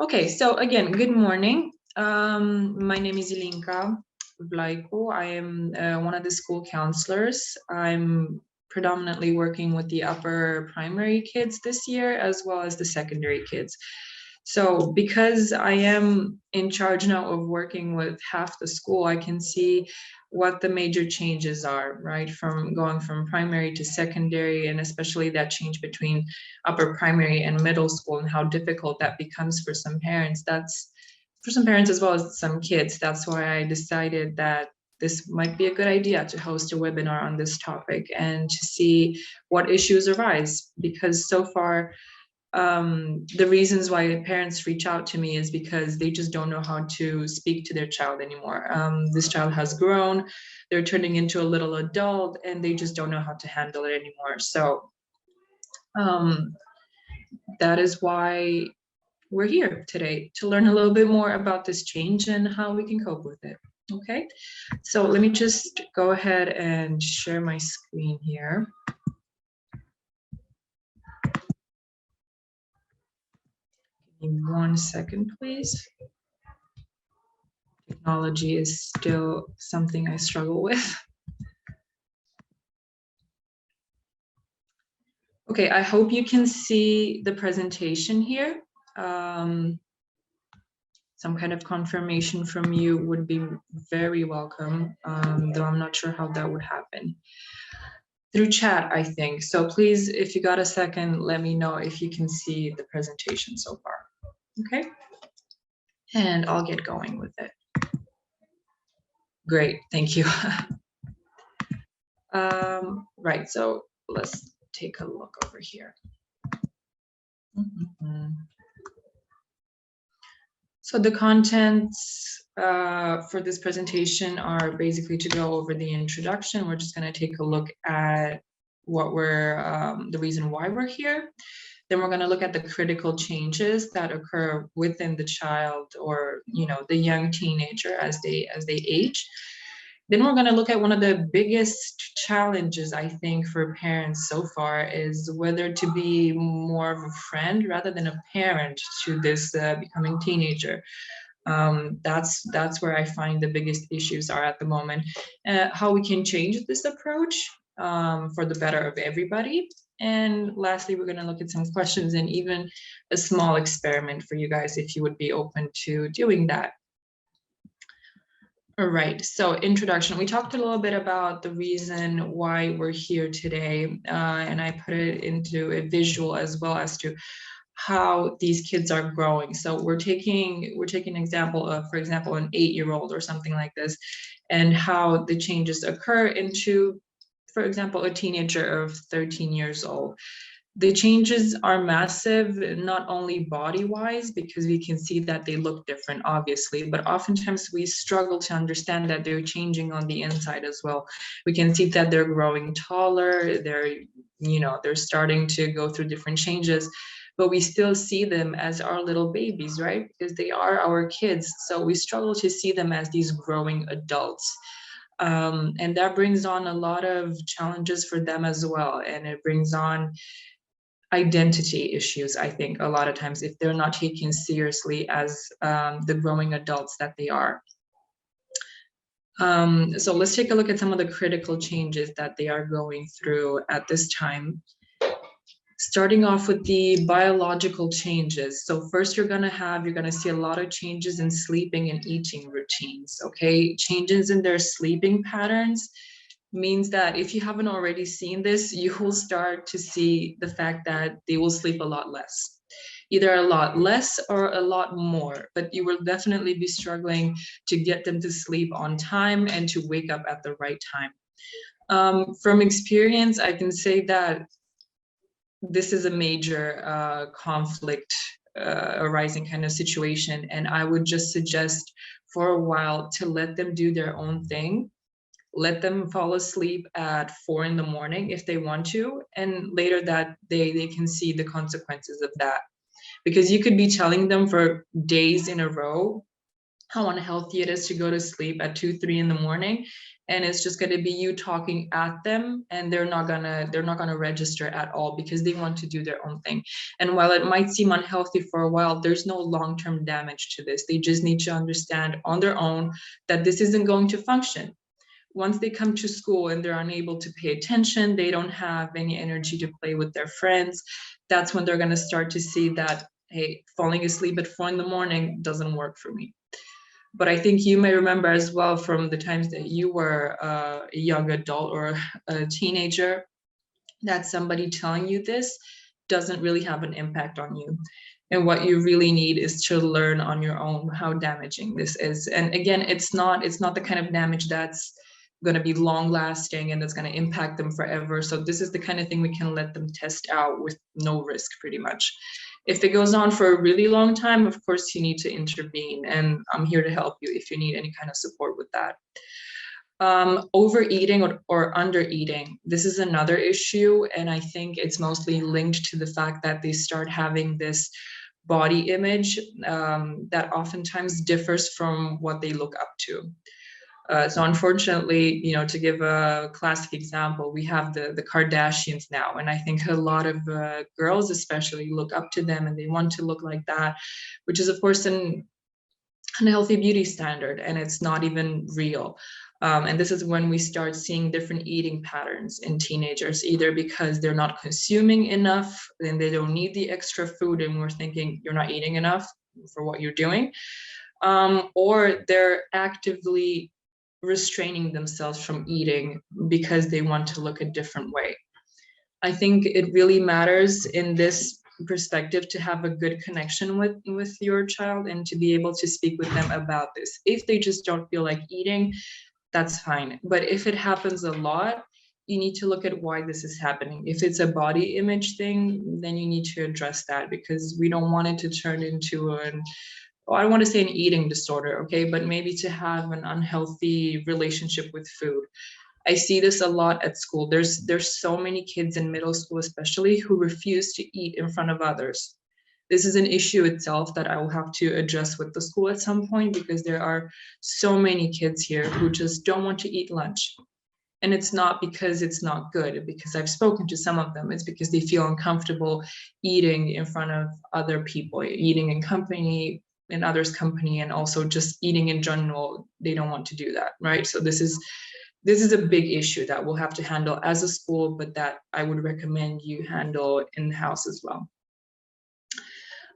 Okay, so again, good morning. My name is Ilinca Vlaicu. I am one of the school counselors. I'm predominantly working with the upper primary kids this year, as well as the secondary kids. So because I am in charge now of working with half the school, I can see what the major changes are, right? From going from primary to secondary, and especially that change between upper primary and middle school and how difficult that becomes for some parents. That's for some parents as well as some kids. That's why I decided that this might be a good idea to host a webinar on this topic and to see what issues arise, because so far the reasons why parents reach out to me is because they just don't know how to speak to their child anymore. This child has grown, they're turning into a little adult, and they just don't know how to handle it anymore. So that is why we're here today, to learn a little bit more about this change and how we can cope with it. Okay, so let me just go ahead and share my screen here. Give me 1 second, please. Technology is still something I struggle with. Okay, I hope you can see the presentation here. Some kind of confirmation from you would be very welcome, though I'm not sure how that would happen. Through chat, I think. So please, if you got a second, let me know if you can see the presentation so far. Okay, and I'll get going with it. Great, thank you. Right, so let's take a look over here. So the contents for this presentation are basically to go over the introduction. We're just going to take a look at what we're, the reason why we're here. Then we're going to look at the critical changes that occur within the child, or the young teenager as they age. Then we're going to look at one of the biggest challenges, I think, for parents so far, is whether to be more of a friend rather than a parent to this becoming teenager. That's where I find the biggest issues are at the moment. How we can change this approach for the better of everybody. And lastly, we're going to look at some questions and even a small experiment for you guys if you would be open to doing that. All right, so introduction. We talked a little bit about the reason why we're here today, and I put it into a visual as well as to how these kids are growing. So we're taking an example of, for example, an 8-year-old or something like this, and how the changes occur into, for example, a teenager of 13 years old. The changes are massive, not only body-wise, because we can see that they look different, obviously, but oftentimes we struggle to understand that they're changing on the inside as well. We can see that they're growing taller, they're starting to go through different changes, but we still see them as our little babies, right? Because they are our kids. So we struggle to see them as these growing adults. And that brings on a lot of challenges for them as well. And it brings on identity issues, I think, a lot of times, if they're not taken seriously as the growing adults that they are. So let's take a look at some of the critical changes that they are going through at this time. Starting off with the biological changes. So first you're going to see a lot of changes in sleeping and eating routines, okay? Changes in their sleeping patterns means that if you haven't already seen this, you will start to see the fact that they will sleep a lot less. Either a lot less or a lot more, but you will definitely be struggling to get them to sleep on time and to wake up at the right time. From experience, I can say that this is a major conflict arising kind of situation, and I would just suggest for a while to let them do their own thing. Let them fall asleep at 4 in the morning if they want to, and later that they can see the consequences of that. Because you could be telling them for days in a row how unhealthy it is to go to sleep at 2, 3 in the morning. And it's just going to be you talking at them, and they're not gonna register at all because they want to do their own thing. And while it might seem unhealthy for a while, there's no long-term damage to this. They just need to understand on their own that this isn't going to function. Once they come to school and they're unable to pay attention, they don't have any energy to play with their friends, that's when they're going to start to see that, hey, falling asleep at 4 in the morning doesn't work for me. But I think you may remember as well from the times that you were a young adult or a teenager, that somebody telling you this doesn't really have an impact on you. And what you really need is to learn on your own how damaging this is. And again, it's not the kind of damage that's going to be long lasting and that's going to impact them forever. So this is the kind of thing we can let them test out with no risk, pretty much. If it goes on for a really long time, of course, you need to intervene, and I'm here to help you if you need any kind of support with that. Overeating or undereating, this is another issue, and I think it's mostly linked to the fact that they start having this body image that oftentimes differs from what they look up to. So unfortunately, to give a classic example, we have the Kardashians now, and I think a lot of girls especially look up to them and they want to look like that, which is of course an unhealthy beauty standard, and it's not even real. And this is when we start seeing different eating patterns in teenagers, either because they're not consuming enough and they don't need the extra food, and we're thinking you're not eating enough for what you're doing, or they're actively restraining themselves from eating because they want to look a different way. I think it really matters in this perspective to have a good connection with your child and to be able to speak with them about this. If they just don't feel like eating, that's fine. But if it happens a lot, you need to look at why this is happening. If it's a body image thing, then you need to address that, because we don't want it to turn into I don't want to say an eating disorder, okay, but maybe to have an unhealthy relationship with food. I see this a lot at school. There's so many kids in middle school especially who refuse to eat in front of others. This is an issue itself that I will have to address with the school at some point, because there are so many kids here who just don't want to eat lunch. And it's not because it's not good, because I've spoken to some of them. It's because they feel uncomfortable eating in front of other people, eating in others' company, and also just eating in general. They don't want to do that, right? So this is a big issue that we'll have to handle as a school, but that I would recommend you handle in the house as well.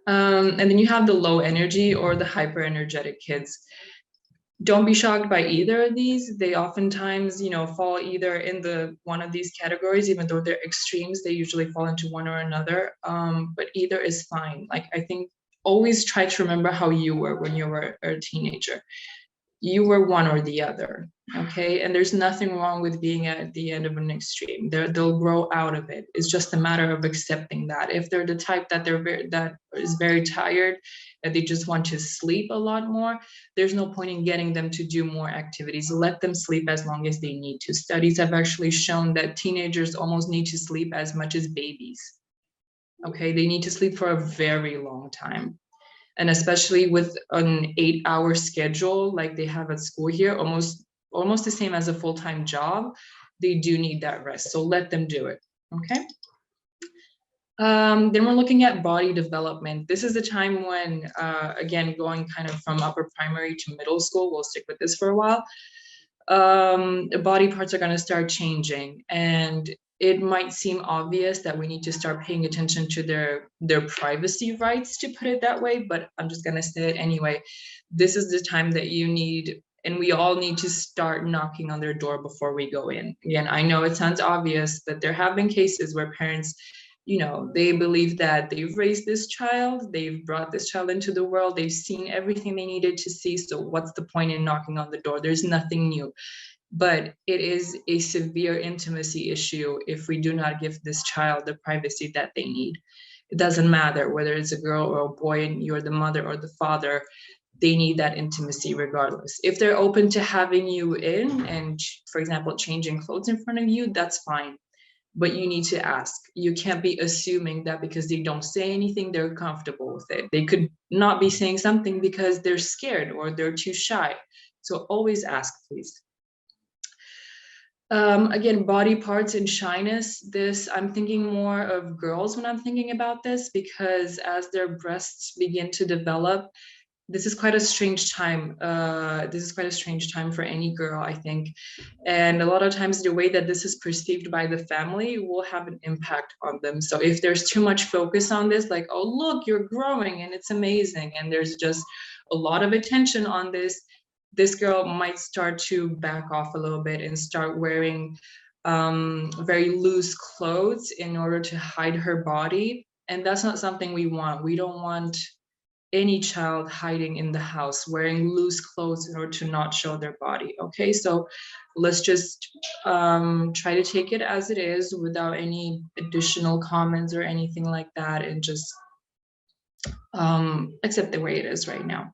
And then you have the low energy or the hyper energetic kids. Don't be shocked by either of these. They oftentimes, fall either in one of these categories. Even though they're extremes, they usually fall into one or another. But either is fine. Like, I think always try to remember how you were when you were a teenager. You were one or the other, okay? And there's nothing wrong with being at the end of an extreme. They'll grow out of it. It's just a matter of accepting that. If they're the type that that is very tired and they just want to sleep a lot more, there's no point in getting them to do more activities. Let them sleep as long as they need to. Studies have actually shown that teenagers almost need to sleep as much as babies. Okay, they need to sleep for a very long time. And especially with an 8-hour schedule like they have at school here, almost the same as a full-time job, they do need that rest. So let them do it, okay? Then we're looking at body development. This is a time when, again, going kind of from upper primary to middle school, we'll stick with this for a while, body parts are going to start changing, and it might seem obvious that we need to start paying attention to their privacy rights, to put it that way, but I'm just going to say it anyway. This is the time that you need, and we all need to start knocking on their door before we go in. Again, I know it sounds obvious, but there have been cases where parents, they believe that they've raised this child, they've brought this child into the world, they've seen everything they needed to see, so what's the point in knocking on the door? There's nothing new. But it is a severe intimacy issue if we do not give this child the privacy that they need. It doesn't matter whether it's a girl or a boy and you're the mother or the father, they need that intimacy regardless. If they're open to having you in and, for example, changing clothes in front of you, that's fine. but you need to ask. You can't be assuming that because they don't say anything, they're comfortable with it. They could not be saying something because they're scared or they're too shy. So always ask, please. Again, body parts and shyness. This, I'm thinking more of girls when I'm thinking about this, because as their breasts begin to develop, this is quite a strange time. This is quite a strange time for any girl, I think. And a lot of times the way that this is perceived by the family will have an impact on them. So if there's too much focus on this, like, oh, look, you're growing and it's amazing, and there's just a lot of attention on this girl might start to back off a little bit and start wearing very loose clothes in order to hide her body. And that's not something we want. We don't want any child hiding in the house, wearing loose clothes in order to not show their body. Okay, so let's just try to take it as it is without any additional comments or anything like that, and just accept the way it is right now.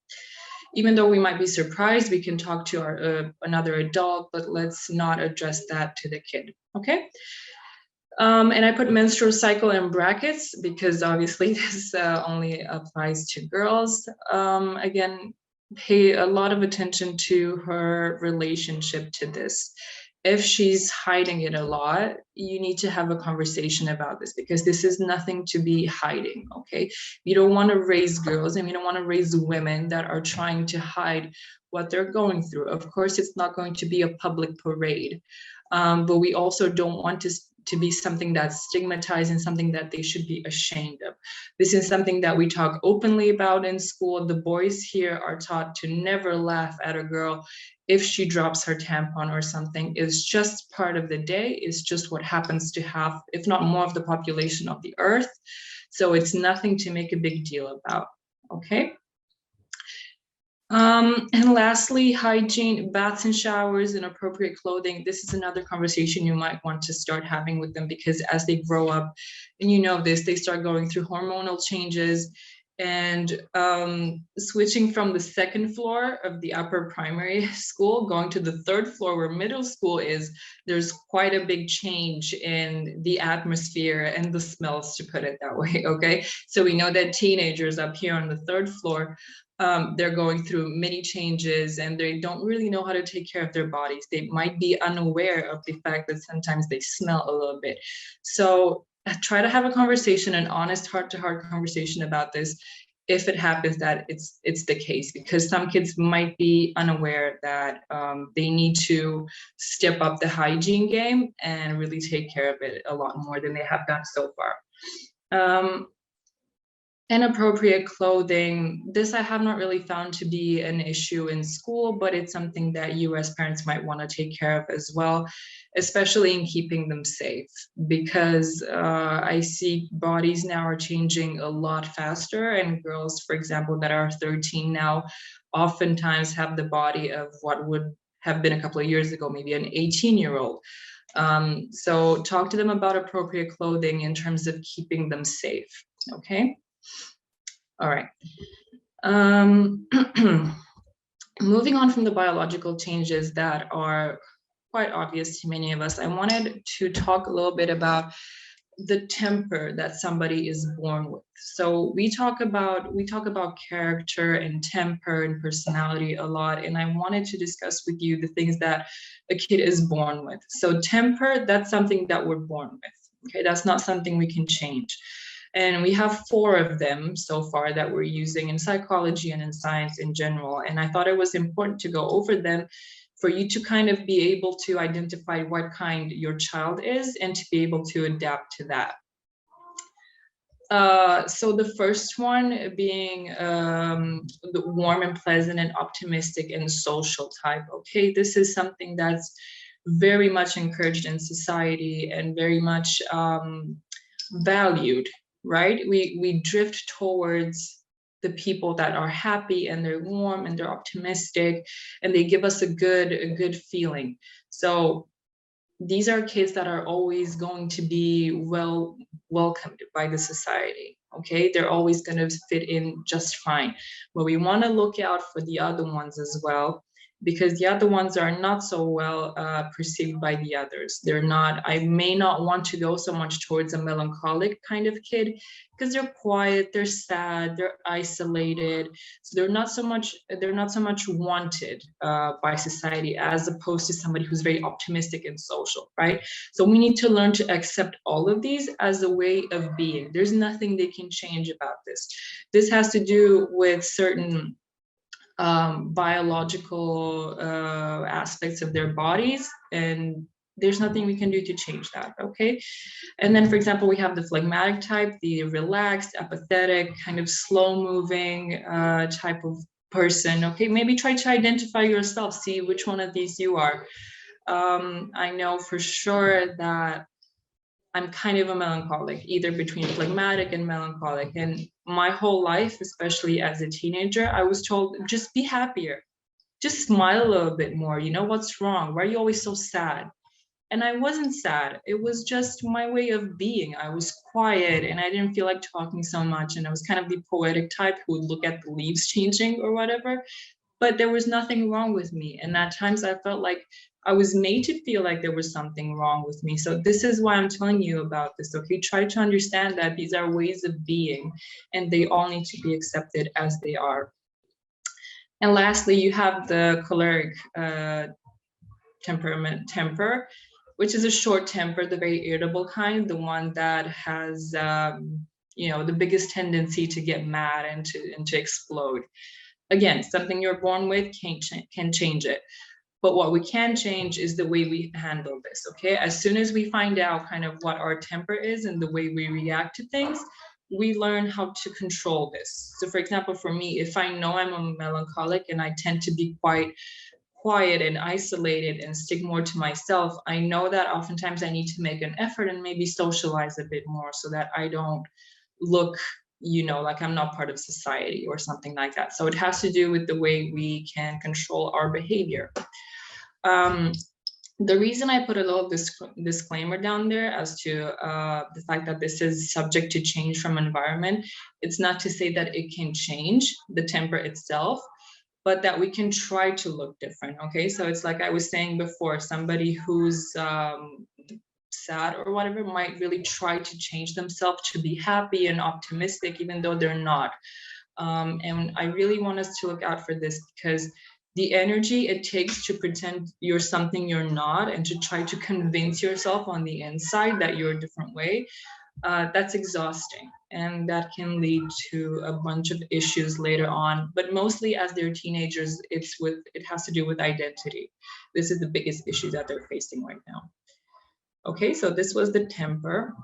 Even though we might be surprised, we can talk to our another adult, but let's not address that to the kid, okay? And I put menstrual cycle in brackets because obviously this only applies to girls. Again, pay a lot of attention to her relationship to this. If she's hiding it a lot, you need to have a conversation about this, because this is nothing to be hiding, okay? You don't want to raise girls, and you don't want to raise women that are trying to hide what they're going through. Of course, it's not going to be a public parade, but we also don't want to be something that's stigmatized and something that they should be ashamed of. This is something that we talk openly about in school. The boys here are taught to never laugh at a girl if she drops her tampon or something. It's just part of the day. It's just what happens to half, if not more, of the population of the earth. So it's nothing to make a big deal about, okay? And lastly, hygiene, baths and showers and appropriate clothing. This is another conversation you might want to start having with them, because as they grow up, and you know this, they start going through hormonal changes, and switching from the second floor of the upper primary school, going to the third floor where middle school is, there's quite a big change in the atmosphere and the smells, to put it that way, okay? So we know that teenagers up here on the third floor, they're going through many changes, and they don't really know how to take care of their bodies. They might be unaware of the fact that sometimes they smell a little bit. So try to have a conversation, an honest heart-to-heart conversation about this, if it happens that it's the case, because some kids might be unaware that they need to step up the hygiene game and really take care of it a lot more than they have done so far. Inappropriate clothing. This I have not really found to be an issue in school, but it's something that you as parents might want to take care of as well, especially in keeping them safe, because I see bodies now are changing a lot faster, and girls, for example, that are 13 now, oftentimes have the body of what would have been a couple of years ago, maybe an 18-year-old. So talk to them about appropriate clothing in terms of keeping them safe, okay? All right. Moving on from the biological changes that are quite obvious to many of us, I wanted to talk a little bit about the temper that somebody is born with. So we talk about character and temper and personality a lot, and I wanted to discuss with you the things that a kid is born with. So temper, that's something that we're born with. Okay, that's not something we can change. And we have 4 of them so far that we're using in psychology and in science in general. And I thought it was important to go over them for you to kind of be able to identify what kind your child is and to be able to adapt to that. So the first one being the warm and pleasant and optimistic and social type. Okay, this is something that's very much encouraged in society and very much valued. Right? We drift towards the people that are happy and they're warm and they're optimistic and they give us a good feeling. So these are kids that are always going to be well welcomed by the society. Okay, they're always going to fit in just fine. But we want to look out for the other ones as well, because the other ones are not so well perceived by the others. They're not, I may not want to go so much towards a melancholic kind of kid, because they're quiet, they're sad, they're isolated. So they're not so much wanted by society, as opposed to somebody who's very optimistic and social, right? So we need to learn to accept all of these as a way of being. There's nothing they can change about this. This has to do with certain biological aspects of their bodies, and there's nothing we can do to change that, okay? And then, for example, we have the phlegmatic type, the relaxed, apathetic, kind of slow-moving type of person, okay? Maybe try to identify yourself, see which one of these you are. I know for sure that I'm kind of a melancholic, either between phlegmatic and melancholic. And my whole life, especially as a teenager, I was told, just be happier, just smile a little bit more. You know, what's wrong? Why are you always so sad? And I wasn't sad. It was just my way of being. I was quiet and I didn't feel like talking so much. And I was kind of the poetic type who would look at the leaves changing or whatever. But there was nothing wrong with me. And at times I felt like I was made to feel like there was something wrong with me. So this is why I'm telling you about this, okay? Try to understand that these are ways of being and they all need to be accepted as they are. And lastly, you have the choleric temper, which is a short temper, the very irritable kind, the one that has, the biggest tendency to get mad and to explode. Again, something you're born with can change it. But what we can change is the way we handle this, okay? As soon as we find out kind of what our temper is and the way we react to things, we learn how to control this. So for example, for me, if I know I'm a melancholic and I tend to be quite quiet and isolated and stick more to myself, I know that oftentimes I need to make an effort and maybe socialize a bit more so that I don't look like I'm not part of society or something like that. So it has to do with the way we can control our behavior. The reason I put a little disclaimer down there as to the fact that this is subject to change from environment, it's not to say that it can change the temper itself, but that we can try to look different, okay? So it's like I was saying before, somebody who's sad or whatever might really try to change themselves to be happy and optimistic, even though they're not. And I really want us to look out for this, because the energy it takes to pretend you're something you're not and to try to convince yourself on the inside that you're a different way, that's exhausting, and that can lead to a bunch of issues later on. But mostly as they're teenagers, it has to do with identity. This is the biggest issue that they're facing right now. Okay, so this was the temper.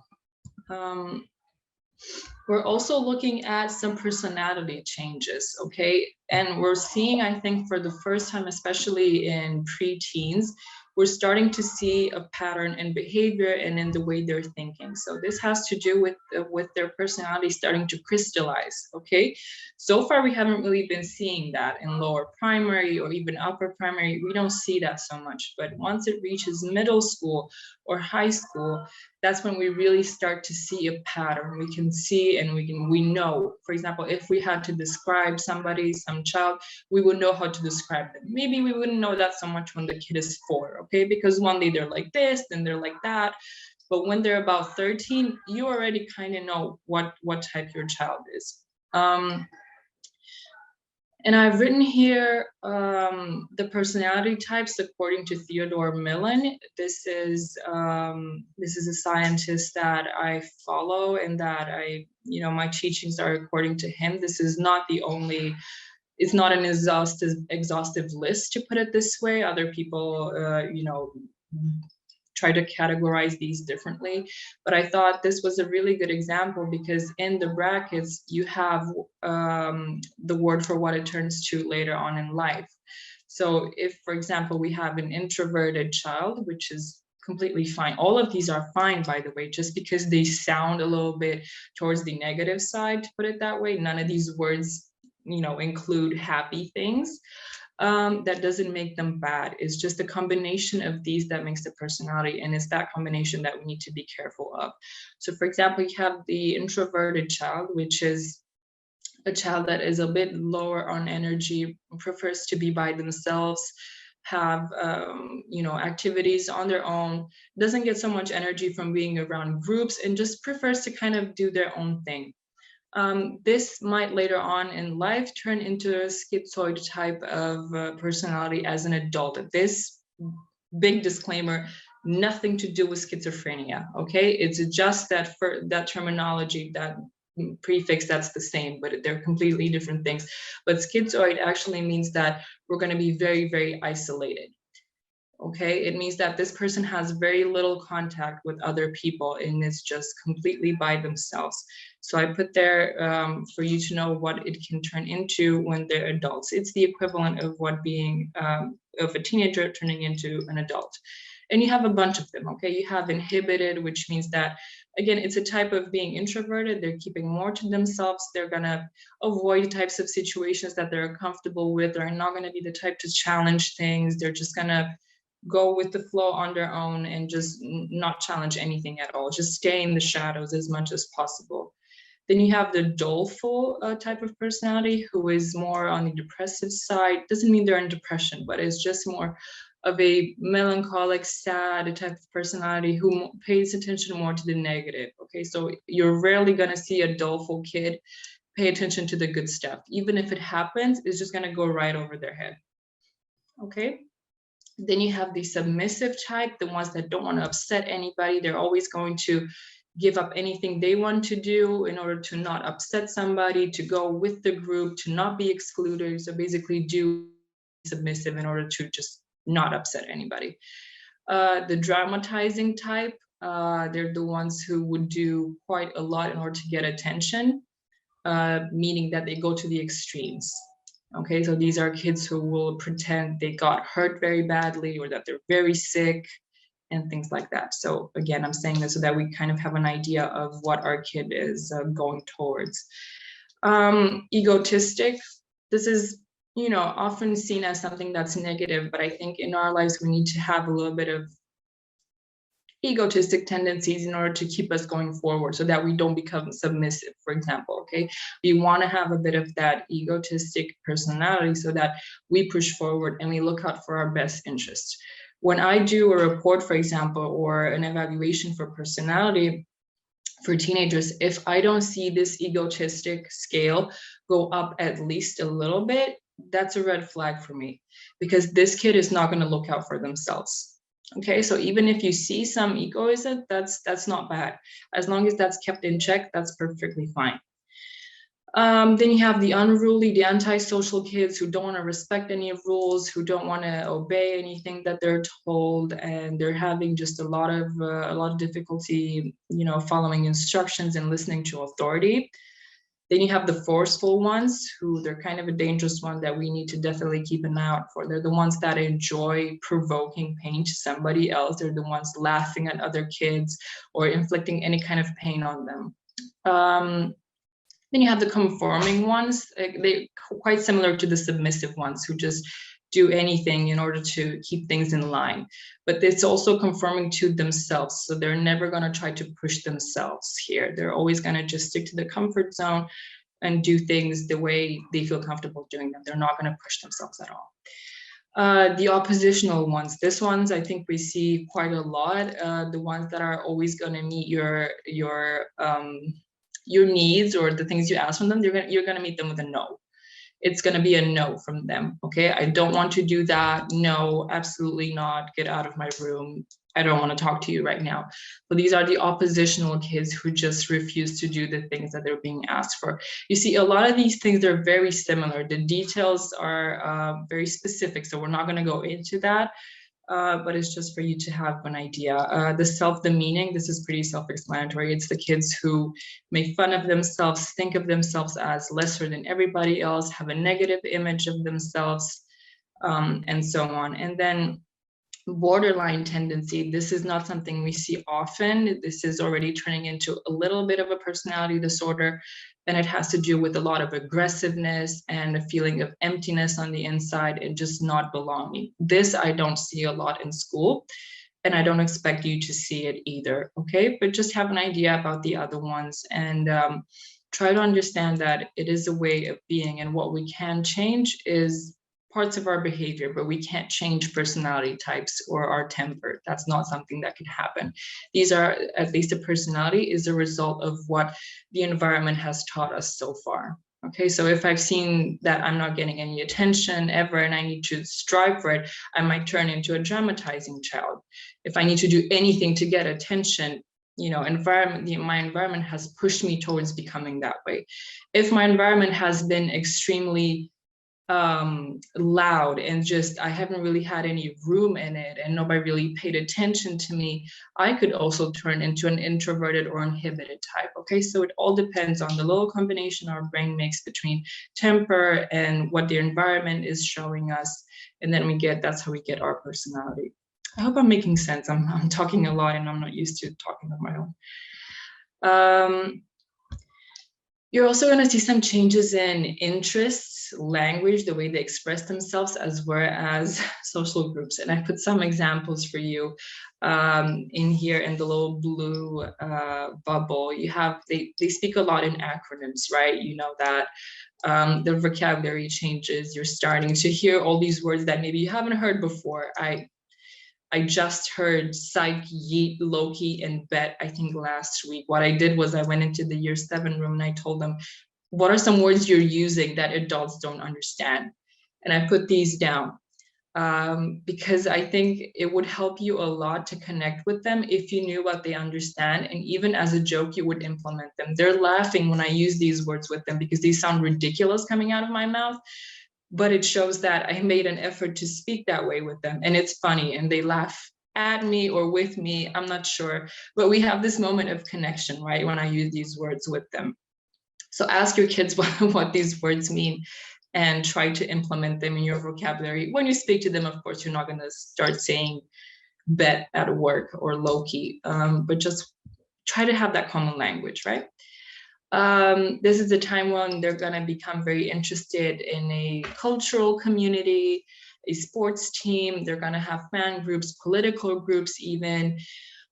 We're also looking at some personality changes, okay? And we're seeing, I think, for the first time, especially in pre-teens, we're starting to see a pattern in behavior and in the way they're thinking. So this has to do with their personality starting to crystallize, okay? So far, we haven't really been seeing that in lower primary or even upper primary. We don't see that so much, but once it reaches middle school or high school, that's when we really start to see a pattern. We can see and we know, for example, if we had to describe somebody, some child, we would know how to describe them. Maybe we wouldn't know that so much when the kid is 4, okay? Because one day they're like this, then they're like that. But when they're about 13, you already kind of know what type your child is. And I've written here the personality types according to Theodore Millon. This is a scientist that I follow and that my teachings are according to him. This is not the only, it's not an exhaustive list, to put it this way. Other people, try to categorize these differently, but I thought this was a really good example, because in the brackets you have the word for what it turns to later on in life. So if, for example, we have an introverted child, which is completely fine. All of these are fine, by the way, just because they sound a little bit towards the negative side, to put it that way. None of these words, include happy things. That doesn't make them bad. It's just a combination of these that makes the personality, and it's that combination that we need to be careful of. So for example, you have the introverted child, which is a child that is a bit lower on energy, prefers to be by themselves, have activities on their own, doesn't get so much energy from being around groups, and just prefers to kind of do their own thing. This might later on in life turn into a schizoid type of personality as an adult. This big disclaimer, nothing to do with schizophrenia, okay? It's just that for that terminology, that prefix, that's the same, but they're completely different things. But schizoid actually means that we're going to be very, very isolated. Okay, it means that this person has very little contact with other people and is just completely by themselves. So I put there for you to know what it can turn into when they're adults. It's the equivalent of what being of a teenager turning into an adult. And you have a bunch of them, okay? You have inhibited, which means that, again, it's a type of being introverted. They're keeping more to themselves. They're gonna avoid types of situations that they're comfortable with. They're not gonna be the type to challenge things. They're just gonna go with the flow on their own and just not challenge anything at all, just stay in the shadows as much as possible. Then you have the doleful type of personality, who is more on the depressive side. Doesn't mean they're in depression, but it's just more of a melancholic, sad type of personality who pays attention more to the negative. Okay, so you're rarely going to see a doleful kid pay attention to the good stuff. Even if it happens, it's just going to go right over their head. Okay. Then you have the submissive type, the ones that don't want to upset anybody. They're always going to give up anything they want to do in order to not upset somebody, to go with the group, to not be excluded. So basically do submissive in order to just not upset anybody. The dramatizing type, they're the ones who would do quite a lot in order to get attention, meaning that they go to the extremes. Okay, so these are kids who will pretend they got hurt very badly or that they're very sick and things like that. So again, I'm saying this so that we kind of have an idea of what our kid is going towards. Egotistic, this is, often seen as something that's negative, but I think in our lives, we need to have a little bit of egotistic tendencies in order to keep us going forward so that we don't become submissive, for example. Okay, we want to have a bit of that egotistic personality so that we push forward and we look out for our best interests. When I do a report, for example, or an evaluation for personality for teenagers, if I don't see this egotistic scale go up at least a little bit, that's a red flag for me, because this kid is not going to look out for themselves. Okay, so even if you see some egoism, that's not bad. As long as that's kept in check, that's perfectly fine. Then you have the unruly, the antisocial kids who don't want to respect any rules, who don't want to obey anything that they're told, and they're having just a lot of difficulty, following instructions and listening to authority. Then you have the forceful ones, who they're kind of a dangerous one that we need to definitely keep an eye out for. They're the ones that enjoy provoking pain to somebody else. They're the ones laughing at other kids or inflicting any kind of pain on them. Then you have the conforming ones. They're quite similar to the submissive ones, who just do anything in order to keep things in line. But it's also conforming to themselves. So they're never going to try to push themselves here. They're always going to just stick to the comfort zone and do things the way they feel comfortable doing them. They're not going to push themselves at all. The oppositional ones, this ones I think we see quite a lot. The ones that are always going to meet your needs or the things you ask from them, you're going to meet them with a no. It's going to be a no from them. Okay, I don't want to do that. No, absolutely not. Get out of my room. I don't want to talk to you right now. So these are the oppositional kids who just refuse to do the things that they're being asked for. You see, a lot of these things are very similar. The details are very specific, so we're not going to go into that. But it's just for you to have an idea. The self-demeaning, this is pretty self-explanatory. It's the kids who make fun of themselves, think of themselves as lesser than everybody else, have a negative image of themselves, and so on. And then borderline tendency, this is not something we see often. This is already turning into a little bit of a personality disorder, and it has to do with a lot of aggressiveness and a feeling of emptiness on the inside and just not belonging. This I don't see a lot in school, and I don't expect you to see it either, okay? But just have an idea about the other ones. And try to understand that it is a way of being, and what we can change is parts of our behavior, but we can't change personality types or our temper. That's not something that can happen. These are, at least a personality is a result of what the environment has taught us so far. Okay, so if I've seen that I'm not getting any attention ever and I need to strive for it, I might turn into a dramatizing child. If I need to do anything to get attention, you know, my environment has pushed me towards becoming that way. If my environment has been extremely loud and just I haven't really had any room in it and nobody really paid attention to me, I could also turn into an introverted or inhibited type. Okay, so it all depends on the little combination our brain makes between temper and what the environment is showing us, and then that's how we get our personality. I hope I'm making sense. I'm talking a lot and I'm not used to talking on my own. You're also going to see some changes in interests, language, the way they express themselves, as well as social groups. And I put some examples for you in here in the little blue bubble. You have, they speak a lot in acronyms, right? You know that. The vocabulary changes. You're starting to hear all these words that maybe you haven't heard before. I just heard psych, yeet, Loki, and bet, I think last week. What I did was I went into the year 7 room and I told them, what are some words you're using that adults don't understand? And I put these down because I think it would help you a lot to connect with them if you knew what they understand. And even as a joke, you would implement them. They're laughing when I use these words with them because they sound ridiculous coming out of my mouth. But it shows that I made an effort to speak that way with them. And it's funny, and they laugh at me or with me, I'm not sure. But we have this moment of connection, right, when I use these words with them. So ask your kids what these words mean and try to implement them in your vocabulary. When you speak to them, of course, you're not going to start saying bet at work or Loki, but just try to have that common language, right? This is the time when they're going to become very interested in a cultural community, a sports team. They're going to have fan groups, political groups even,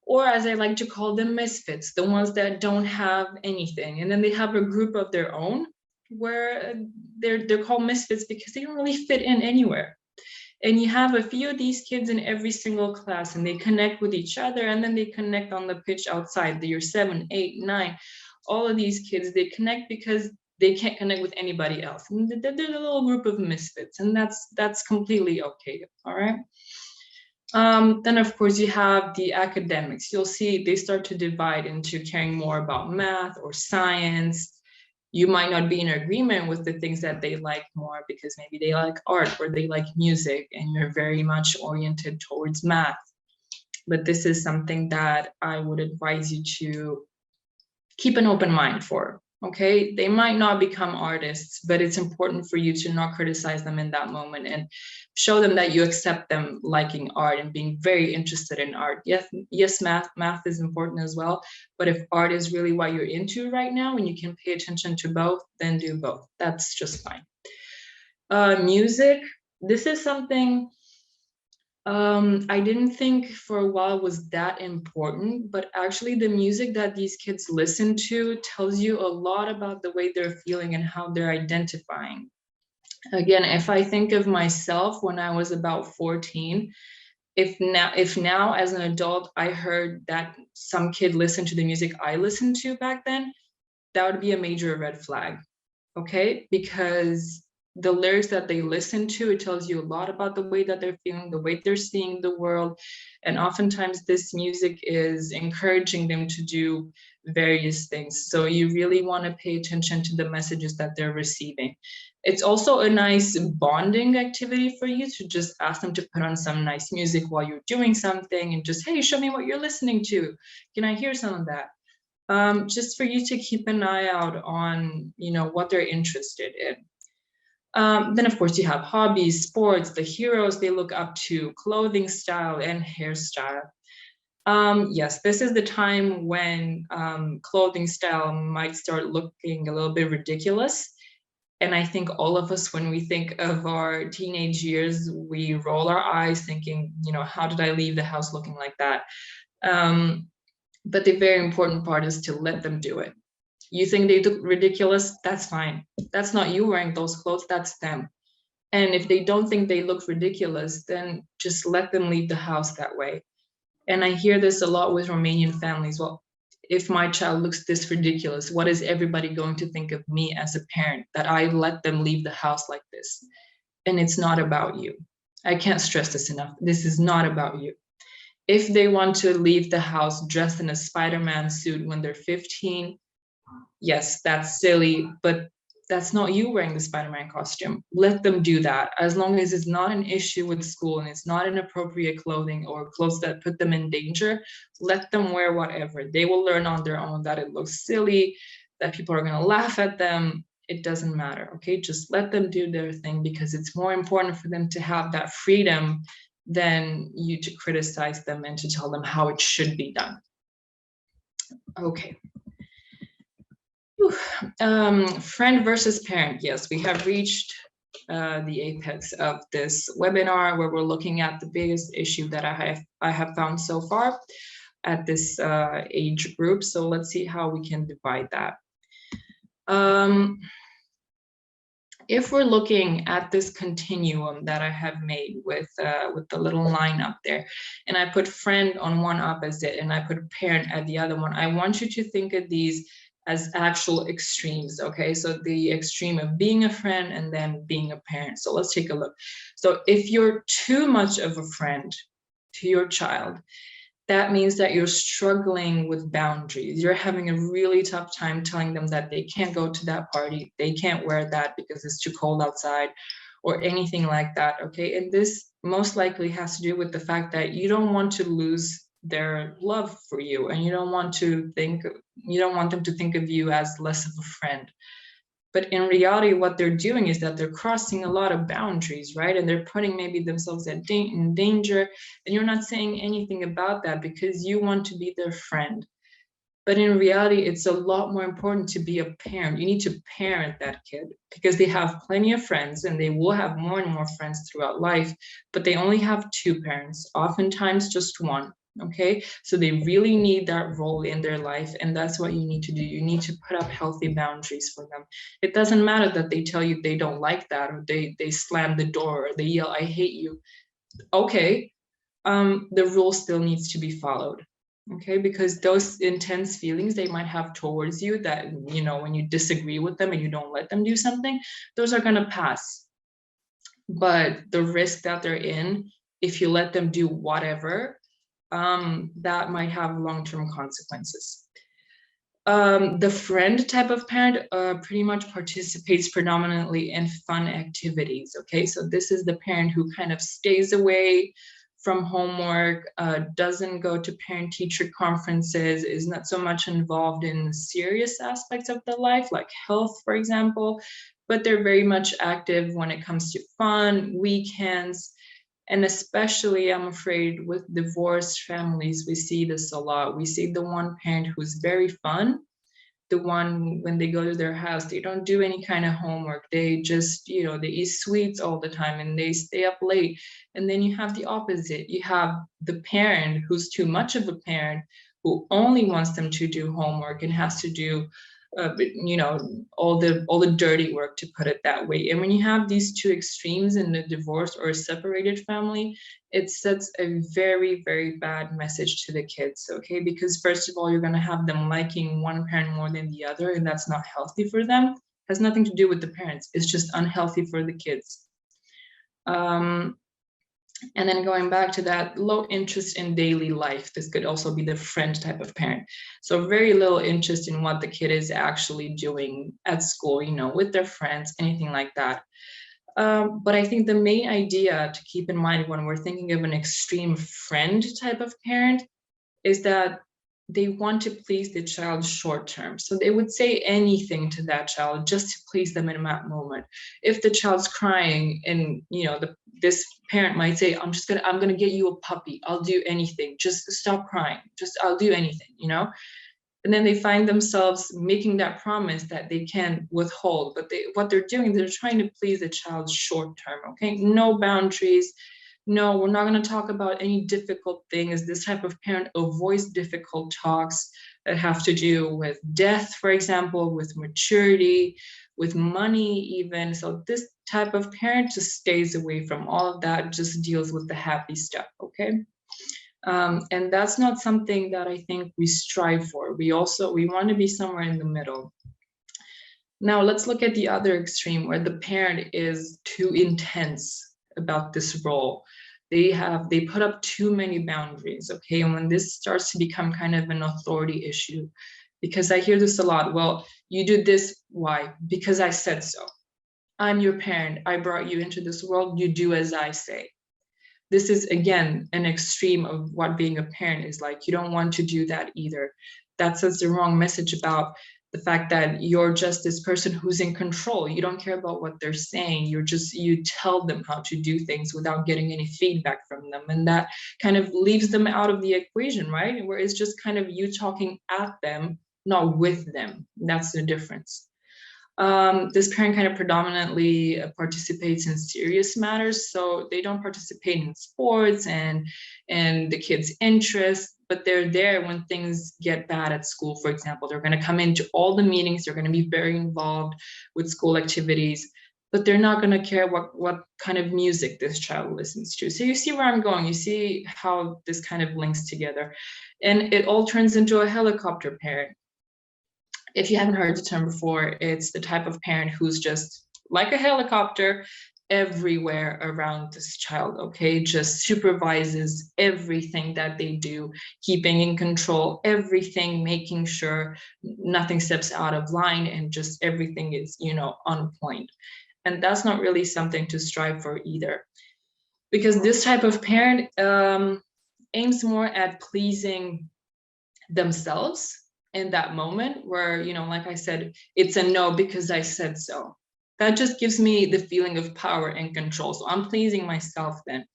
or as I like to call them, misfits, the ones that don't have anything. And then they have a group of their own where they're called misfits because they don't really fit in anywhere. And you have a few of these kids in every single class, and they connect with each other, and then they connect on the pitch outside. They're 7, 8, 9. All of these kids, they connect because they can't connect with anybody else. And they're a little group of misfits, and that's completely okay, all right? Then of course you have the academics. You'll see they start to divide into caring more about math or science. You might not be in agreement with the things that they like more because maybe they like art or they like music, and you're very much oriented towards math. But this is something that I would advise you to keep an open mind for, okay? They might not become artists, but it's important for you to not criticize them in that moment and show them that you accept them liking art and being very interested in art. Yes, math is important as well, but if art is really what you're into right now and you can pay attention to both, then do both. That's just fine. Music, this is something I didn't think for a while was that important, but actually the music that these kids listen to tells you a lot about the way they're feeling and how they're identifying. Again, if I think of myself when I was about 14, if now as an adult I heard that some kid listened to the music I listened to back then, that would be a major red flag, okay? Because the lyrics that they listen to, it tells you a lot about the way that they're feeling, the way they're seeing the world. And oftentimes this music is encouraging them to do various things. So you really want to pay attention to the messages that they're receiving. It's also a nice bonding activity for you to just ask them to put on some nice music while you're doing something and just, hey, show me what you're listening to. Can I hear some of that? Just for you to keep an eye out on, you know, what they're interested in. Then of course you have hobbies, sports, the heroes they look up to, clothing style and hairstyle. Yes, this is the time when clothing style might start looking a little bit ridiculous. And I think all of us, when we think of our teenage years, we roll our eyes thinking, you know, how did I leave the house looking like that? But the very important part is to let them do it. You think they look ridiculous? That's fine. That's not you wearing those clothes, that's them. And if they don't think they look ridiculous, then just let them leave the house that way. And I hear this a lot with Romanian families. Well, if my child looks this ridiculous, what is everybody going to think of me as a parent that I let them leave the house like this? And it's not about you. I can't stress this enough. This is not about you. If they want to leave the house dressed in a Spider-Man suit when they're 15, yes, that's silly, but that's not you wearing the Spider-Man costume. Let them do that. As long as it's not an issue with school and it's not inappropriate clothing or clothes that put them in danger, let them wear whatever. They will learn on their own that it looks silly, that people are going to laugh at them. It doesn't matter, okay? Just let them do their thing, because it's more important for them to have that freedom than you to criticize them and to tell them how it should be done. Okay. Friend versus parent. Yes, we have reached the apex of this webinar, where we're looking at the biggest issue that I have found so far at this age group. So let's see how we can divide that. If we're looking at this continuum that I have made with the little line up there, and I put friend on one opposite and I put parent at the other one, I want you to think of these as actual extremes, okay? So the extreme of being a friend and then being a parent. So let's take a look. So if you're too much of a friend to your child, that means that you're struggling with boundaries. You're having a really tough time telling them that they can't go to that party, they can't wear that because it's too cold outside, or anything like that, okay? And this most likely has to do with the fact that you don't want to lose their love for you, and you don't want them to think of you as less of a friend. But in reality, what they're doing is that they're crossing a lot of boundaries, right? And they're putting maybe themselves in danger, and you're not saying anything about that because you want to be their friend. But in reality, it's a lot more important to be a parent. You need to parent that kid, because they have plenty of friends and they will have more and more friends throughout life, but they only have two parents, oftentimes just one. Okay, so they really need that role in their life, and that's what you need to do. You need to put up healthy boundaries for them. It doesn't matter that they tell you they don't like that, or they slam the door, or they yell, "I hate you." Okay, the rule still needs to be followed. Okay, because those intense feelings they might have towards you, that, you know, when you disagree with them and you don't let them do something, those are going to pass. But the risk that they're in, if you let them do whatever, that might have long-term consequences. The friend type of parent pretty much participates predominantly in fun activities. Okay, so this is the parent who kind of stays away from homework, doesn't go to parent-teacher conferences, is not so much involved in serious aspects of their life, like health, for example, but they're very much active when it comes to fun, weekends. And especially, I'm afraid, with divorced families, we see this a lot. We see the one parent who's very fun, the one, when they go to their house, they don't do any kind of homework. They just, you know, they eat sweets all the time and they stay up late. And then you have the opposite. You have the parent who's too much of a parent, who only wants them to do homework and has to do you know, all the dirty work, to put it that way. And when you have these two extremes in a divorced or a separated family, it sets a very, very bad message to the kids, okay? Because first of all, you're going to have them liking one parent more than the other, and that's not healthy for them. It has nothing to do with the parents. It's just unhealthy for the kids. And then going back to that, low interest in daily life. This could also be the friend type of parent. So very little interest in what the kid is actually doing at school, you know, with their friends, anything like that. But I think the main idea to keep in mind when we're thinking of an extreme friend type of parent is that they want to please the child short term. So they would say anything to that child just to please them in that moment. If the child's crying, and, you know, this parent might say, I'm gonna get you a puppy. I'll do anything. Just stop crying. I'll do anything, you know? And then they find themselves making that promise that they can't withhold. But what they're doing, they're trying to please the child short term, okay? No boundaries. No, we're not going to talk about any difficult things. This type of parent avoids difficult talks. that have to do with death, for example, with maturity, with money even. So this type of parent just stays away from all of that, just deals with the happy stuff, okay? And that's not something that I think we strive for. We want to be somewhere in the middle. Now let's look at the other extreme, where the parent is too intense about this role. They put up too many boundaries, okay? And when this starts to become kind of an authority issue, because I hear this a lot, well, you do this, why? Because I said so. I'm your parent, I brought you into this world, you do as I say. This is, again, an extreme of what being a parent is like. You don't want to do that either. That sends the wrong message about the fact that you're just this person who's in control. You don't care about what they're saying. You tell them how to do things without getting any feedback from them. And that kind of leaves them out of the equation, right? Where it's just kind of you talking at them, not with them. That's the difference. This parent kind of predominantly participates in serious matters, so they don't participate in sports and the kids' interests, but they're there when things get bad at school, for example. They're going to come into all the meetings, they're going to be very involved with school activities, but they're not going to care what kind of music this child listens to. So you see where I'm going, you see how this kind of links together. And it all turns into a helicopter parent. If you haven't heard the term before, it's the type of parent who's just like a helicopter everywhere around this child, okay? Just supervises everything that they do, keeping in control everything, making sure nothing steps out of line, and just everything is, on point. And that's not really something to strive for either, because this type of parent aims more at pleasing themselves in that moment, where, like I said, it's a no because I said so. That just gives me the feeling of power and control. So I'm pleasing myself then,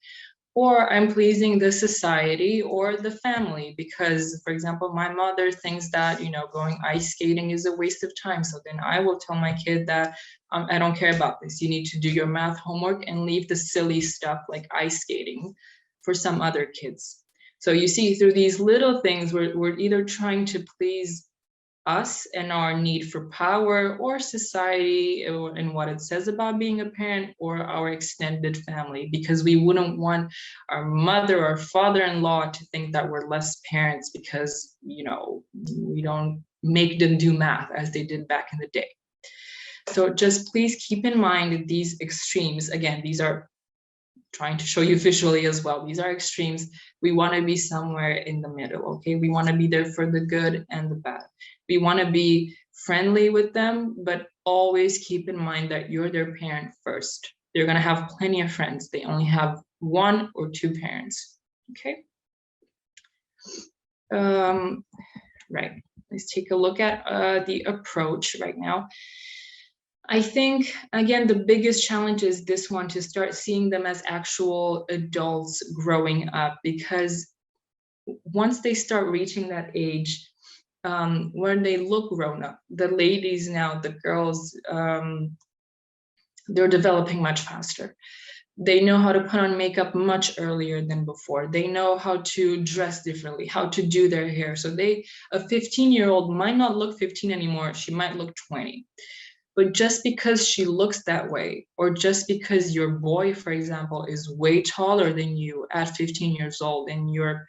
or I'm pleasing the society or the family, because, for example, my mother thinks that, going ice skating is a waste of time. So then I will tell my kid that I don't care about this. You need to do your math homework and leave the silly stuff like ice skating for some other kids. So you see, through these little things, we're either trying to please us and our need for power, or society and what it says about being a parent, or our extended family, because we wouldn't want our mother or father-in-law to think that we're less parents because, we don't make them do math as they did back in the day. So just please keep in mind these extremes. Again, these are trying to show you visually as well. These are extremes. We want to be somewhere in the middle, okay? We want to be there for the good and the bad. We want to be friendly with them, but always keep in mind that you're their parent first. They're going to have plenty of friends. They only have one or two parents, okay? Right, let's take a look at the approach right now. I think, again, the biggest challenge is this one, to start seeing them as actual adults growing up, because once they start reaching that age, when they look grown up, the ladies now, the girls, they're developing much faster. They know how to put on makeup much earlier than before. They know how to dress differently, how to do their hair. So a 15-year-old might not look 15 anymore. She might look 20. But just because she looks that way, or just because your boy, for example, is way taller than you at 15 years old and you're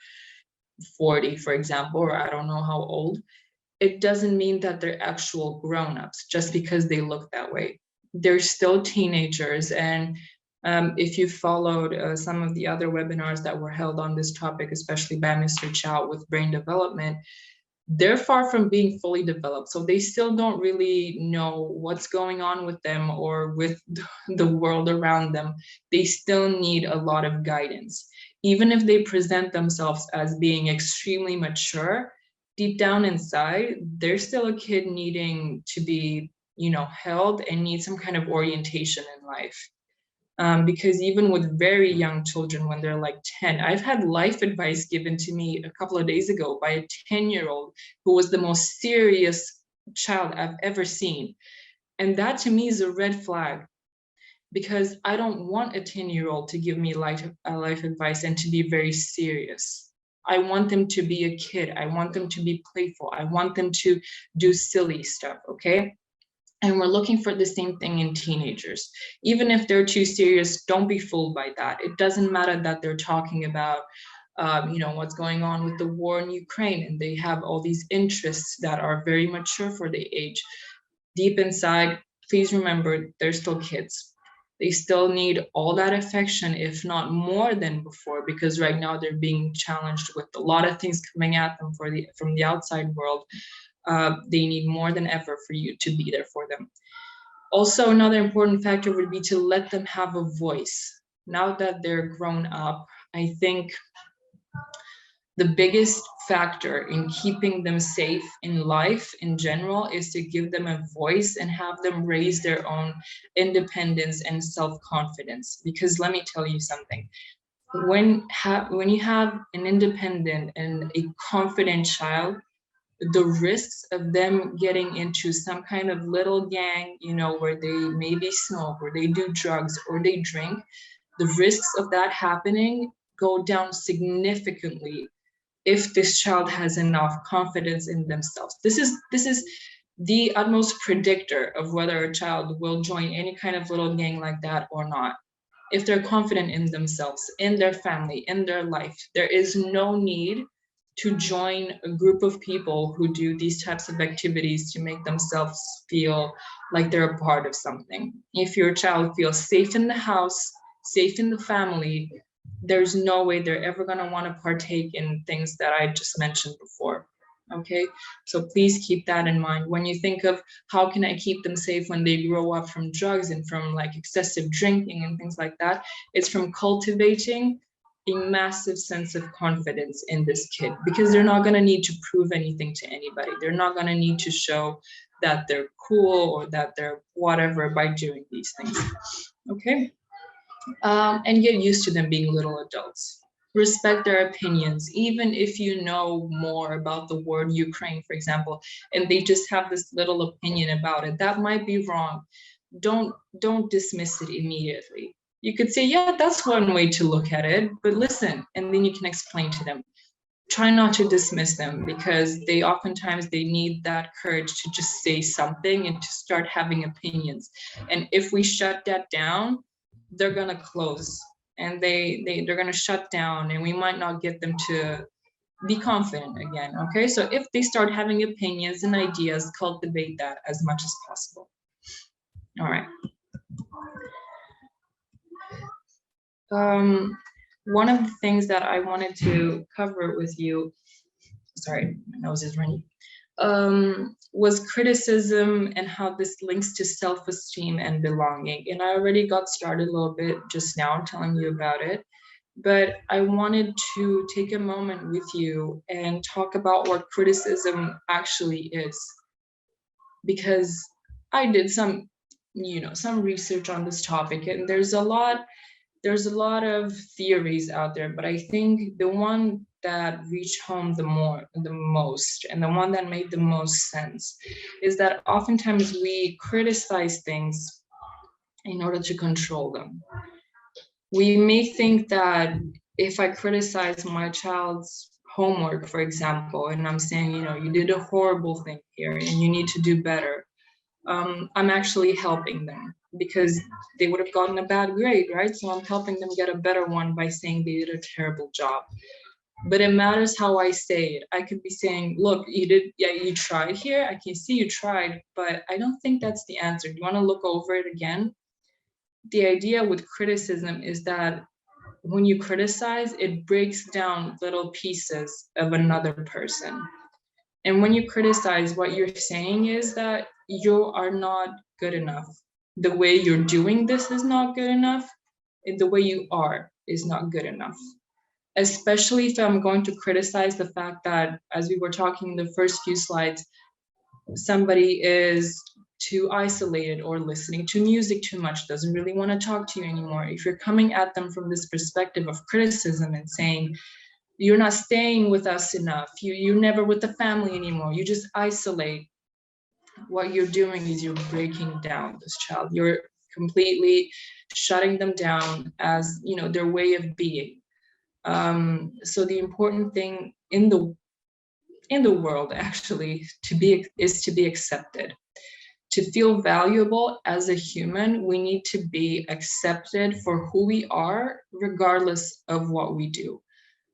40, for example, or I don't know how old, it doesn't mean that they're actual grown-ups just because they look that way. They're still teenagers. And if you followed some of the other webinars that were held on this topic, especially by Mr. Chow with brain development, they're far from being fully developed. So they still don't really know what's going on with them or with the world around them. They still need a lot of guidance. Even if they present themselves as being extremely mature, deep down inside, they're still a kid needing to be, held and need some kind of orientation in life. Because even with very young children, when they're like 10, I've had life advice given to me a couple of days ago by a 10-year-old who was the most serious child I've ever seen. And that to me is a red flag, because I don't want a 10-year-old to give me life advice and to be very serious. I want them to be a kid. I want them to be playful. I want them to do silly stuff, okay? And we're looking for the same thing in teenagers. Even if they're too serious, don't be fooled by that. It doesn't matter that they're talking about, what's going on with the war in Ukraine, and they have all these interests that are very mature for the age. Deep inside, please remember, they're still kids. They still need all that affection, if not more than before, because right now they're being challenged with a lot of things coming at them from the outside world. They need more than ever for you to be there for them. Also, another important factor would be to let them have a voice. Now that they're grown up, I think the biggest factor in keeping them safe in life in general is to give them a voice and have them raise their own independence and self-confidence. Because let me tell you something, when you have an independent and a confident child, the risks of them getting into some kind of little gang, where they maybe smoke or they do drugs or they drink, the risks of that happening go down significantly if this child has enough confidence in themselves. This is the utmost predictor of whether a child will join any kind of little gang like that or not. If they're confident in themselves, in their family, in their life, there is no need to join a group of people who do these types of activities to make themselves feel like they're a part of something. If your child feels safe in the house, safe in the family, there's no way they're ever going to want to partake in things that I just mentioned before. Okay, so please keep that in mind when you think of how can I keep them safe when they grow up from drugs and from like excessive drinking and things like that. It's from cultivating a massive sense of confidence in this kid, because they're not going to need to prove anything to anybody. They're not going to need to show that they're cool or that they're whatever by doing these things. Okay, and get used to them being little adults. Respect their opinions, even if you know more about the war in Ukraine, for example, and they just have this little opinion about it. That might be wrong. Don't dismiss it immediately. You could say, yeah, that's one way to look at it, but listen, and then you can explain to them. Try not to dismiss them, because they oftentimes they need that courage to just say something and to start having opinions. And if we shut that down, they're gonna close, and they're gonna shut down, and we might not get them to be confident again. Okay, so if they start having opinions and ideas, cultivate that as much as possible. All right. One of the things that I wanted to cover with you, sorry, my nose is running, was criticism and how this links to self-esteem and belonging. And I already got started a little bit just now telling you about it, but I wanted to take a moment with you and talk about what criticism actually is, because I did some research on this topic, and there's a lot of theories out there, but I think the one that reached home the most, and the one that made the most sense, is that oftentimes we criticize things in order to control them. We may think that if I criticize my child's homework, for example, and I'm saying, you did a horrible thing here and you need to do better, I'm actually helping them, because they would have gotten a bad grade, right? So I'm helping them get a better one by saying they did a terrible job. But it matters how I say it. I could be saying, look, you tried here. I can see you tried, but I don't think that's the answer. Do you want to look over it again? The idea with criticism is that when you criticize, it breaks down little pieces of another person. And when you criticize, what you're saying is that you are not good enough. The way you're doing this is not good enough. And the way you are is not good enough. Especially if I'm going to criticize the fact that, as we were talking in the first few slides, somebody is too isolated or listening to music too much, doesn't really want to talk to you anymore. If you're coming at them from this perspective of criticism and saying, you're not staying with us enough, you're never with the family anymore, you just isolate, what you're doing is you're breaking down this child. You're completely shutting them down as, their way of being. So the important thing in the world actually is to be accepted. To feel valuable as a human, we need to be accepted for who we are, regardless of what we do.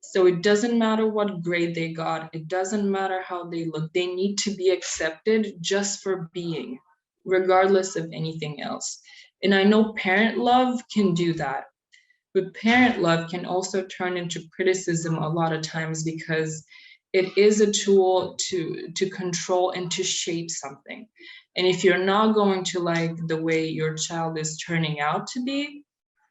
So it doesn't matter what grade they got, it doesn't matter how they look, they need to be accepted just for being, regardless of anything else. And I know parent love can do that, but parent love can also turn into criticism a lot of times, because it is a tool to control and to shape something. And if you're not going to like the way your child is turning out to be,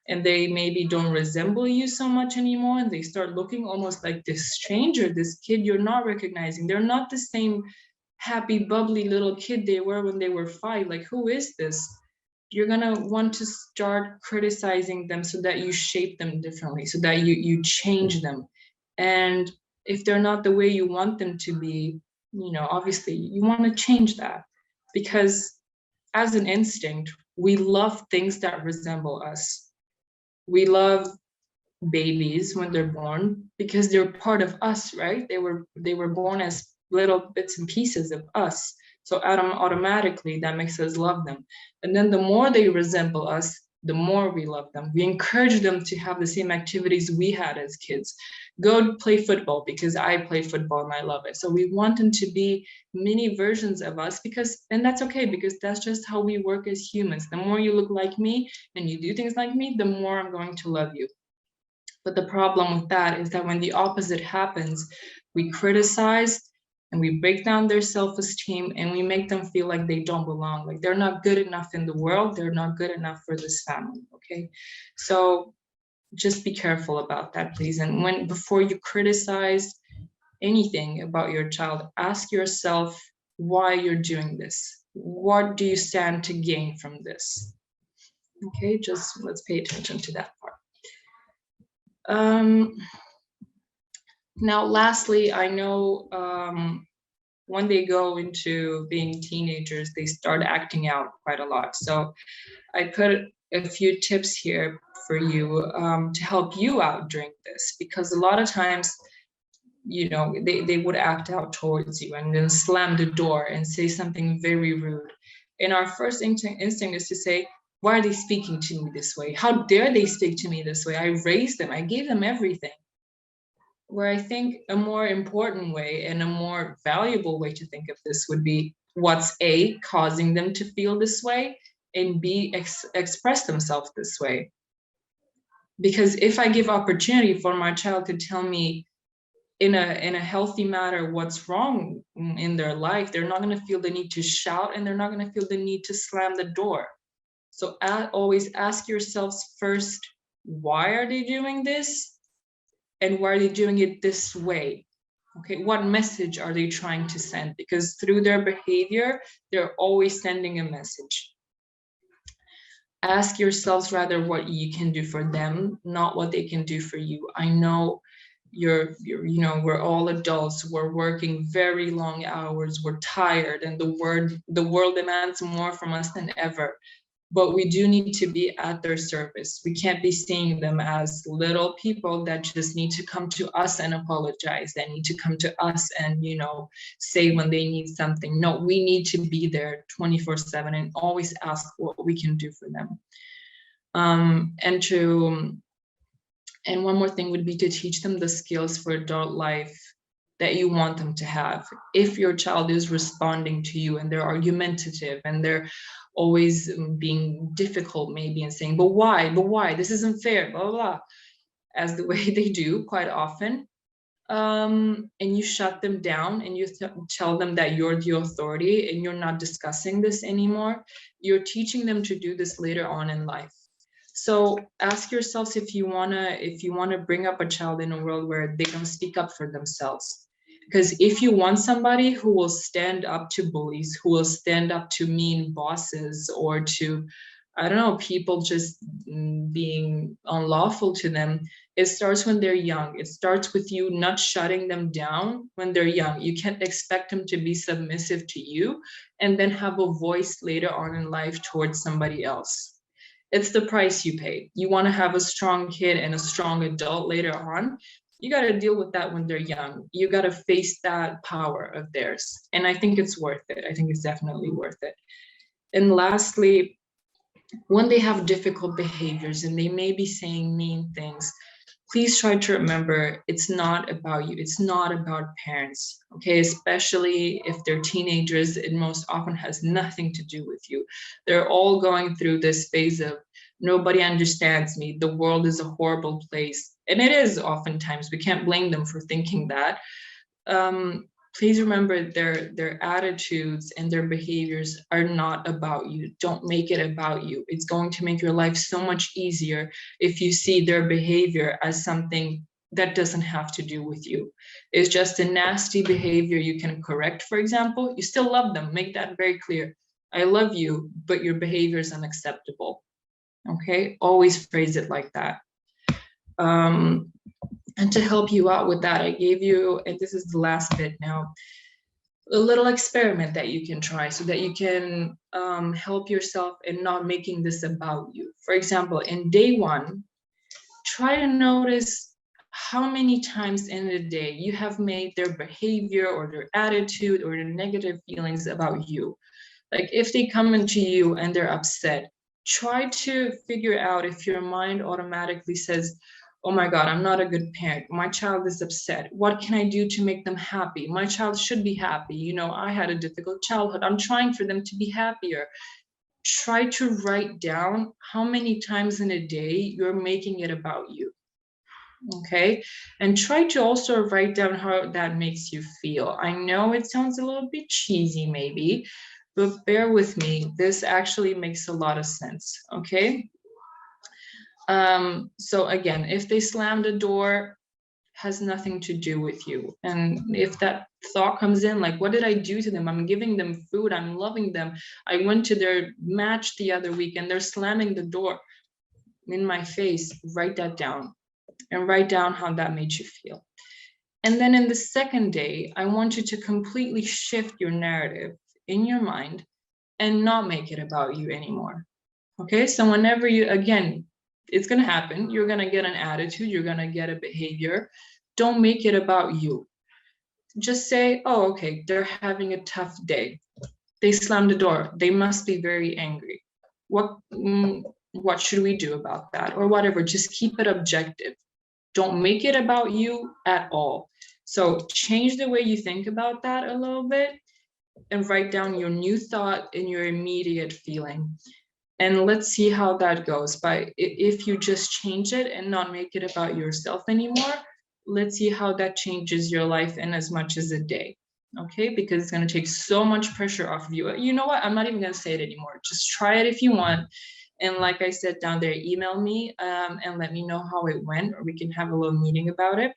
and they maybe don't resemble you so much anymore, and they start looking almost like this stranger, this kid you're not recognizing, they're not the same happy bubbly little kid they were when they were 5, like who is this? You're gonna want to start criticizing them so that you shape them differently, so that you change them. And if they're not the way you want them to be, obviously you want to change that, because as an instinct, we love things that resemble us. We love babies when they're born because they're part of us, right? They were born as little bits and pieces of us. So automatically that makes us love them. And then the more they resemble us, the more we love them. We encourage them to have the same activities we had as kids. Go play football because I play football and I love it. So we want them to be mini versions of us, and that's okay, because that's just how we work as humans. The more you look like me and you do things like me, the more I'm going to love you. But the problem with that is that when the opposite happens, we criticize and we break down their self-esteem, and we make them feel like they don't belong, like they're not good enough in the world, they're not good enough for this family, okay? So just be careful about that, please. And before you criticize anything about your child, ask yourself why you're doing this. What do you stand to gain from this? Okay, just let's pay attention to that part. Now, lastly, I know when they go into being teenagers, they start acting out quite a lot. So I put a few tips here for you to help you out during this, because a lot of times, they would act out towards you and then slam the door and say something very rude. And our first instinct is to say, why are they speaking to me this way? How dare they speak to me this way? I raised them, I gave them everything. Where I think a more important way and a more valuable way to think of this would be, what's A, causing them to feel this way, and B, express themselves this way. Because if I give opportunity for my child to tell me in a healthy manner what's wrong in their life, they're not going to feel the need to shout, and they're not going to feel the need to slam the door. So always ask yourselves first, why are they doing this? And why are they doing it this way? Okay, what message are they trying to send? Because through their behavior, they're always sending a message. Ask yourselves rather what you can do for them, not what they can do for you. I know we're all adults, we're working very long hours, we're tired, and the world demands more from us than ever. But we do need to be at their service. We can't be seeing them as little people that just need to come to us and apologize. They need to come to us and, say when they need something. No, we need to be there 24/7 and always ask what we can do for them. And one more thing would be to teach them the skills for adult life that you want them to have. If your child is responding to you and they're argumentative and they're always being difficult maybe and saying, but why, this isn't fair, blah, blah, blah, as the way they do quite often, and you shut them down and you tell them that you're the authority and you're not discussing this anymore, you're teaching them to do this later on in life. So ask yourselves if you wanna bring up a child in a world where they don't speak up for themselves. Because if you want somebody who will stand up to bullies, who will stand up to mean bosses or to, I don't know, people just being unlawful to them, it starts when they're young. It starts with you not shutting them down when they're young. You can't expect them to be submissive to you and then have a voice later on in life towards somebody else. It's the price you pay. You want to have a strong kid and a strong adult later on. You got to deal with that when they're young. You got to face that power of theirs. And I think it's worth it. I think it's definitely worth it. And lastly, when they have difficult behaviors and they may be saying mean things, please try to remember it's not about you. It's not about parents, okay? Especially if they're teenagers, it most often has nothing to do with you. They're all going through this phase of nobody understands me. The world is a horrible place. And it is oftentimes. We can't blame them for thinking that. Please remember their attitudes and their behaviors are not about you. Don't make it about you. It's going to make your life so much easier if you see their behavior as something that doesn't have to do with you. It's just a nasty behavior you can correct, for example. You still love them. Make that very clear. I love you, but your behavior is unacceptable. Okay? Always phrase it like that. And to help you out with that, I gave you, and this is the last bit now, a little experiment that you can try so that you can help yourself in not making this about you. For example, in day 1, try to notice how many times in a day you have made their behavior or their attitude or their negative feelings about you. Like if they come into you and they're upset, try to figure out if your mind automatically says, oh my God, I'm not a good parent. My child is upset. What can I do to make them happy? My child should be happy. You know, I had a difficult childhood. I'm trying for them to be happier. Try to write down how many times in a day you're making it about you. Okay. And try to also write down how that makes you feel. I know it sounds a little bit cheesy, maybe, but bear with me. This actually makes a lot of sense. Okay. So again, if they slam the door, has nothing to do with you. And if that thought comes in, like, what did I do to them? I'm giving them food, I'm loving them. I went to their match the other week and they're slamming the door in my face. Write that down and write down how that made you feel. And then in the second day, I want you to completely shift your narrative in your mind and not make it about you anymore. Okay, so whenever you, again, it's going to happen. You're going to get an attitude. You're going to get a behavior. Don't make it about you. Just say, oh, okay, they're having a tough day. They slammed the door. They must be very angry. What should we do about that? Or whatever. Just keep it objective. Don't make it about you at all. So change the way you think about that a little bit and write down your new thought and your immediate feeling. And let's see how that goes. But if you just change it and not make it about yourself anymore, let's see how that changes your life in as much as a day. Okay, because it's going to take so much pressure off of you. You know what? I'm not even going to say it anymore. Just try it if you want. And like I said down there, email me and let me know how it went, or we can have a little meeting about it.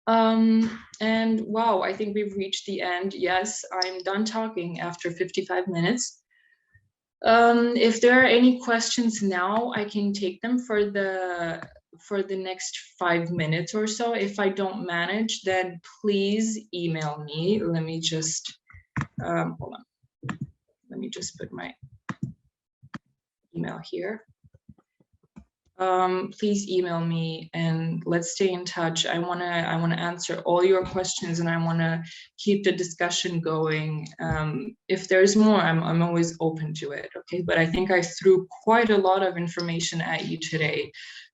And wow, I think we've reached the end. Yes, I'm done talking after 55 minutes. If there are any questions now, I can take them for the next 5 minutes or so. If I don't manage, then please email me. Let me just hold on. Let me just put my email here. Please email me and let's stay in touch. I wanna answer all your questions and I wanna keep the discussion going. If there's more, I'm always open to it. Okay, but I think I threw quite a lot of information at you today.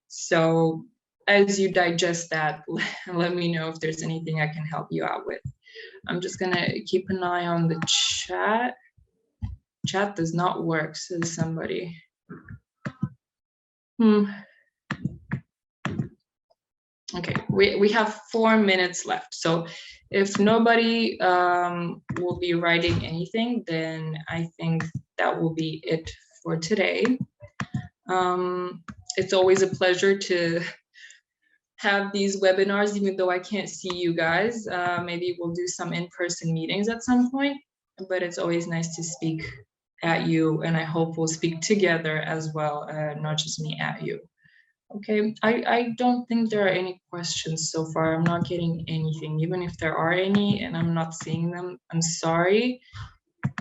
So as you digest that, let me know if there's anything I can help you out with. I'm just gonna keep an eye on the chat. Chat does not work, says somebody. Okay, we have 4 minutes left. So if nobody will be writing anything, then I think that will be it for today. It's always a pleasure to have these webinars, even though I can't see you guys. Maybe we'll do some in-person meetings at some point, but it's always nice to speak at you, and I hope we'll speak together as well, not just me at you. Okay, I don't think there are any questions so far. I'm not getting anything. Even if there are any and I'm not seeing them, I'm sorry.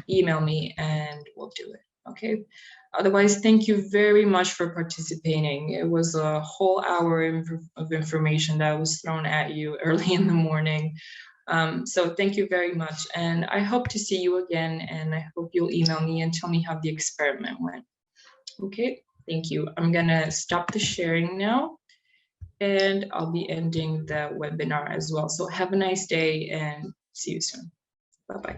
Email me and we'll do it. Okay. Otherwise, thank you very much for participating. It was a whole hour of information that was thrown at you early in the morning. So thank you very much. And I hope to see you again. And I hope you'll email me and tell me how the experiment went. Okay, thank you. I'm gonna stop the sharing now. And I'll be ending the webinar as well. So have a nice day and see you soon. Bye-bye.